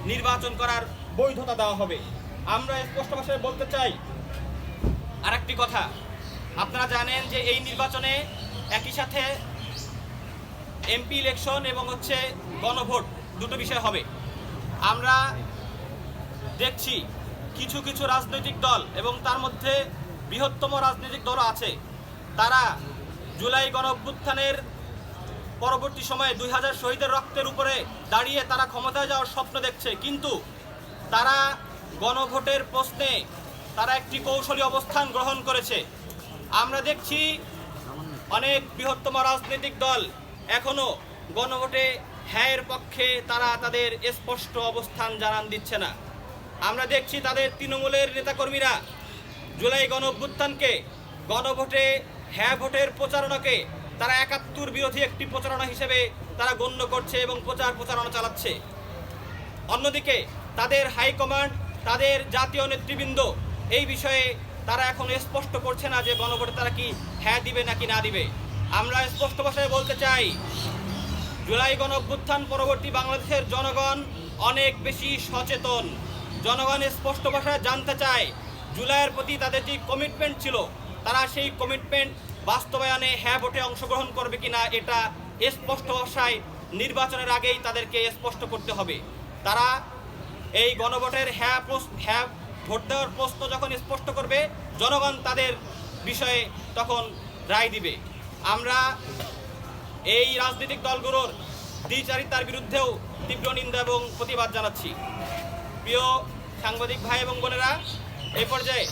নির্বাচন করার বৈধতা দেওয়া হবে। আমরা স্পষ্ট ভাষায় বলতে চাই আরেকটি কথা, আপনারা জানেন যে এই নির্বাচনে একই সাথে এমপি ইলেকশন এবং গণভোট দুটো বিষয় হবে। আমরা দেখছি কিছু কিছু রাজনৈতিক দল এবং তার মধ্যে বৃহত্তম রাজনৈতিক দল আছে, তারা জুলাই গণঅভ্যুত্থানের পরবর্তী সময়ে 2000 শহীদের রক্তের উপরে দাঁড়িয়ে তারা ক্ষমতায় যাওয়ার স্বপ্ন দেখছে, কিন্তু তারা গণভোটের প্রশ্নে তারা একটি কৌশলী অবস্থান গ্রহণ করেছে। আমরা দেখছি অনেক বৃহত্তম রাজনৈতিক দল এখনো গণভোটে হ্যাঁয়ের পক্ষে তারা তাদের স্পষ্ট অবস্থান জানান দিচ্ছে না। আমরা দেখছি তাদের তৃণমূলের নেতাকর্মীরা জুলাই গণঅভ্যুত্থানকে গণভোটে হ্যাঁ ভোটের প্রচারণাকে তারা ৭১ বিরোধী একটি প্রচারণা হিসেবে তারা গণ্য করছে এবং প্রচারণা চালাচ্ছে। অন্যদিকে তাদের হাইকমান্ড, তাদের জাতীয় নেতৃবৃন্দ এই বিষয়ে তারা এখন স্পষ্ট করছে না যে গণভোটে তারা কি হ্যাঁ দিবে নাকি না দিবে। আমরা স্পষ্ট ভাষায় বলতে চাই, জুলাই গণঅভ্যুত্থান পরবর্তী বাংলাদেশের জনগণ অনেক বেশি সচেতন। জনগণ স্পষ্ট ভাষায় জানতে চায় জুলাইয়ের প্রতি তাদের যে কমিটমেন্ট ছিল, তারা সেই কমিটমেন্ট বাস্তবায়নে হ্যাঁ ভোটে অংশগ্রহণ করবে কিনা, এটা স্পষ্ট ভাষায় নির্বাচনের আগেই তাদেরকে স্পষ্ট করতে হবে। তারা এই গণভোটের হ্যাঁ ভোট দেওয়ার প্রশ্ন যখন স্পষ্ট করবে, জনগণ তাদের বিষয়ে তখন রায় দিবে। আমরা এই রাজনৈতিক দলগুলোর দ্বিচারিতার বিরুদ্ধেও তীব্র নিন্দা এবং প্রতিবাদ জানাচ্ছি। প্রিয় সাংবাদিক ভাই এবং বোনেরা, এই পর্যায়ে